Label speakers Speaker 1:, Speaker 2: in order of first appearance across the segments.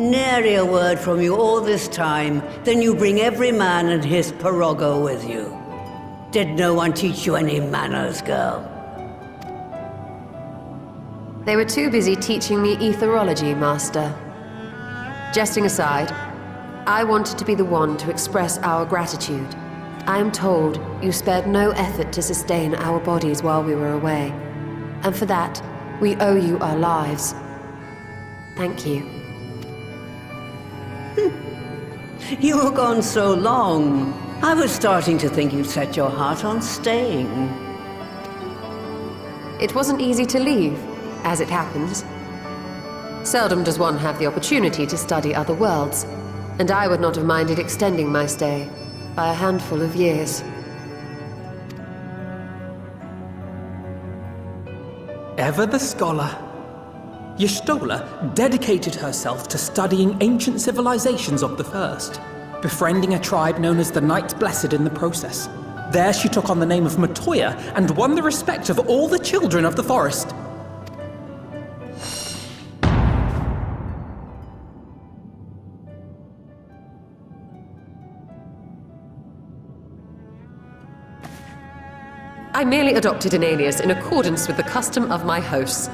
Speaker 1: Nary a word from you all this time, then you bring every man and his pirogo with you. Did no one teach you any manners, girl?
Speaker 2: They were too busy teaching me etherology, Master. Jesting aside, I wanted to be the one to express our gratitude. I am told you spared no effort to sustain our bodies while we were away. And for that, we owe you our lives. Thank you.
Speaker 1: You were gone so long. I was starting to think you'd set your heart on staying.
Speaker 2: It wasn't easy to leave, as it happens. Seldom does one have the opportunity to study other worlds, and I would not have minded extending my stay by a handful of years.
Speaker 3: Ever the scholar. Y'shtola dedicated herself to studying ancient civilizations of the First, befriending a tribe known as the Night Blessed in the process. There she took on the name of Matoya and won the respect of all the children of the forest.
Speaker 2: I merely adopted an alias in accordance with the custom of my hosts.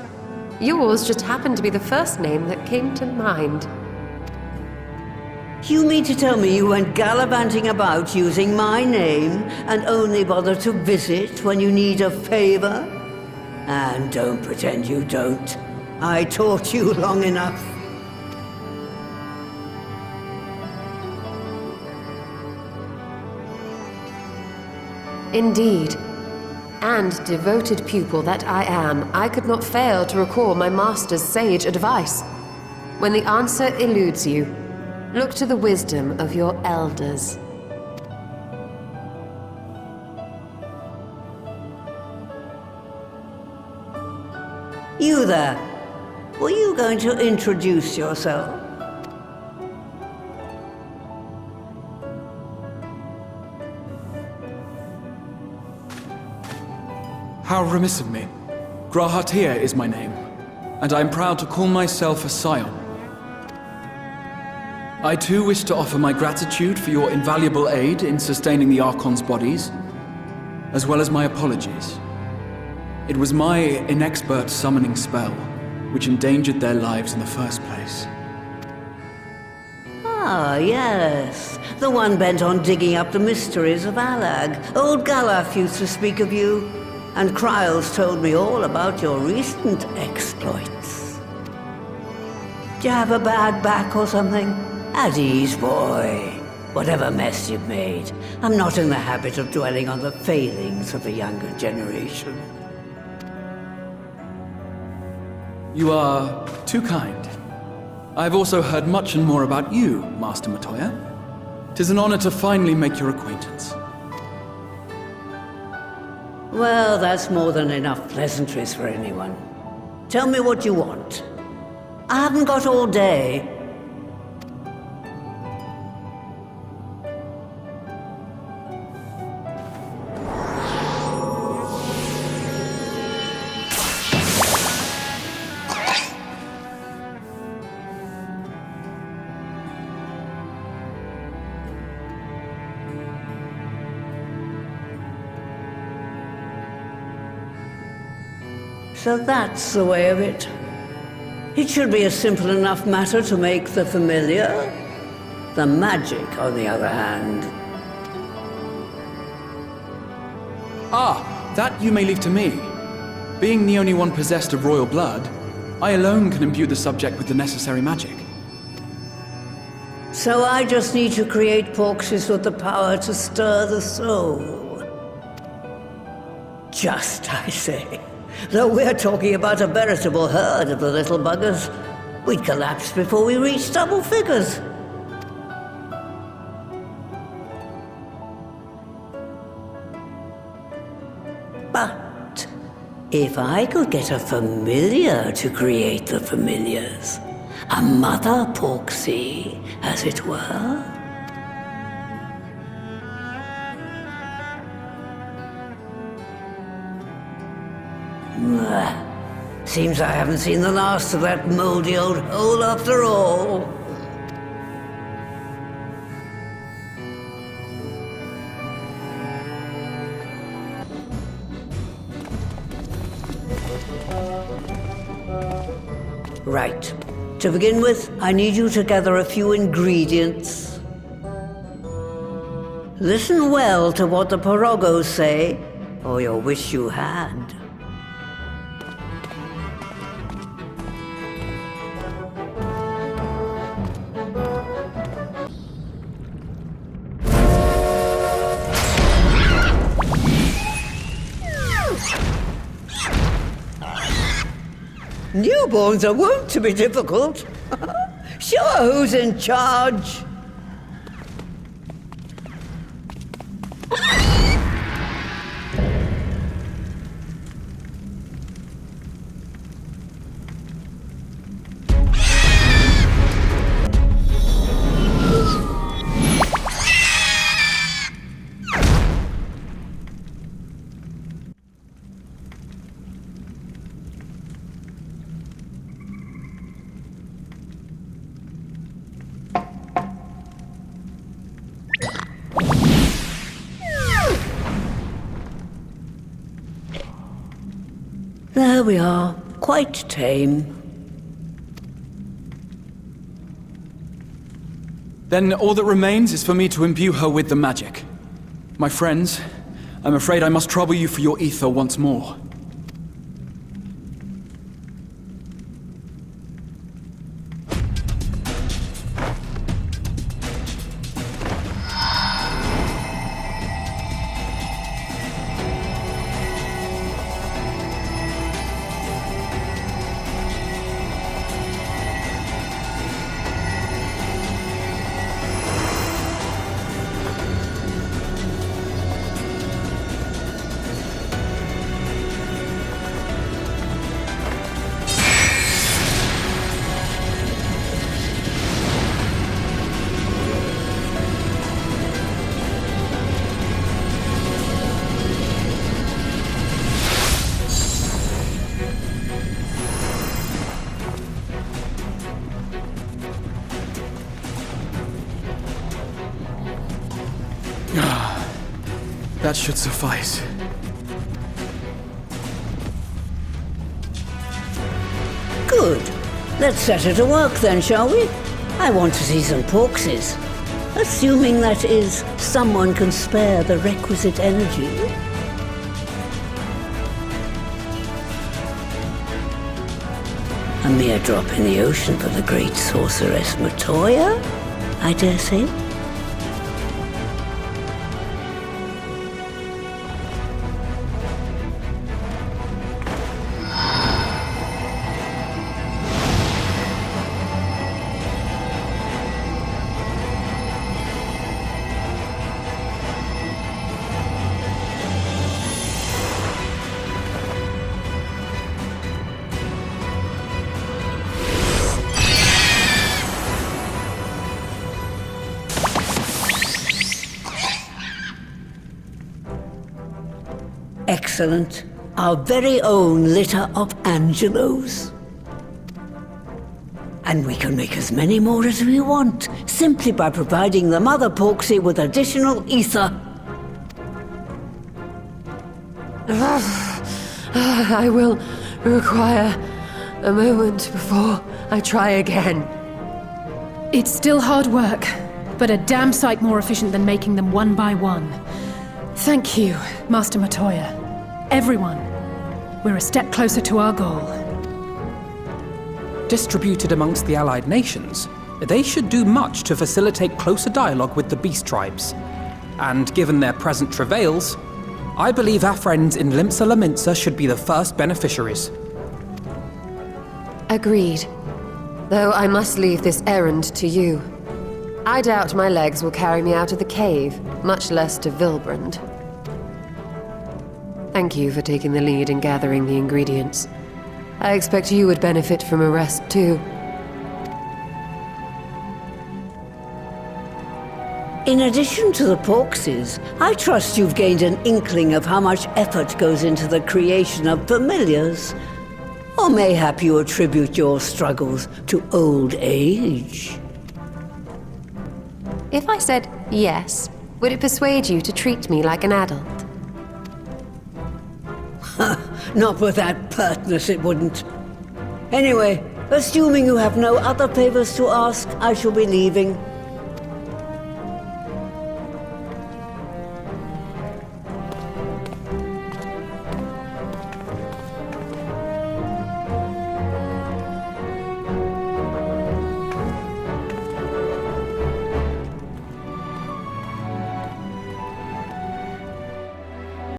Speaker 2: Yours just happened to be the first name that came to mind.
Speaker 1: You mean to tell me you went gallivanting about using my name and only bother to visit when you need a favor? And don't pretend you don't. I taught you long enough.
Speaker 2: Indeed. And devoted pupil that I am, I could not fail to recall my master's sage advice. When the answer eludes you, look to the wisdom of your elders.
Speaker 1: You there. Were you going to introduce yourself?
Speaker 4: How remiss of me. Grahatia is my name, and I am proud to call myself a scion. I too wish to offer my gratitude for your invaluable aid in sustaining the Archon's bodies, as well as my apologies. It was my inexpert summoning spell which endangered their lives in the first place.
Speaker 1: Ah, yes. The one bent on digging up the mysteries of Alag. Old Galaf used to speak of you. And Kryles told me all about your recent exploits. Do you have a bad back or something? At ease, boy. Whatever mess you've made, I'm not in the habit of dwelling on the failings of the younger generation.
Speaker 4: You are too kind. I've also heard much and more about you, Master Matoya. 'Tis an honor to finally make your acquaintance.
Speaker 1: Well, that's more than enough pleasantries for anyone. Tell me what you want. I haven't got all day. So that's the way of it. It should be a simple enough matter to make the familiar. The magic, on the other hand.
Speaker 4: Ah, that you may leave to me. Being the only one possessed of royal blood, I alone can imbue the subject with the necessary magic.
Speaker 1: So I just need to create porxes with the power to stir the soul. Just, I say. Though we're talking about a veritable herd of the little buggers, we'd collapse before we reached double figures. But if I could get a familiar to create the familiars, a mother porxie, as it were. Seems I haven't seen the last of that moldy old hole after all. Right. To begin with, I need you to gather a few ingredients. Listen well to what the Porogos say, or you'll wish you had. Newborns are wont to be difficult. Sure, who's in charge? There we are, quite tame.
Speaker 4: Then all that remains is for me to imbue her with the magic. My friends, I'm afraid I must trouble you for your ether once more. That should suffice.
Speaker 1: Good. Let's set her to work then, shall we? I want to see some porkses. Assuming that is, someone can spare the requisite energy. A mere drop in the ocean for the great sorceress Matoya, I dare say. Excellent. Our very own litter of Angelos. And we can make as many more as we want, simply by providing the Mother Porksy with additional ether.
Speaker 2: I will require a moment before I try again.
Speaker 5: It's still hard work, but a damn sight more efficient than making them one by one. Thank you, Master Matoya. Everyone, we're a step closer to our goal.
Speaker 3: Distributed amongst the allied nations, they should do much to facilitate closer dialogue with the beast tribes. And given their present travails, I believe our friends in Limsa Laminsa should be the first beneficiaries.
Speaker 2: Agreed. Though I must leave this errand to you. I doubt my legs will carry me out of the cave, much less to Vilbrand. Thank you for taking the lead in gathering the ingredients. I expect you would benefit from a rest too.
Speaker 1: In addition to the Porkses, I trust you've gained an inkling of how much effort goes into the creation of familiars. Or mayhap you attribute your struggles to old age.
Speaker 2: If I said yes, would it persuade you to treat me like an adult?
Speaker 1: Not with that pertness, it wouldn't. Anyway, Assuming you have no other favors to ask, I shall be leaving.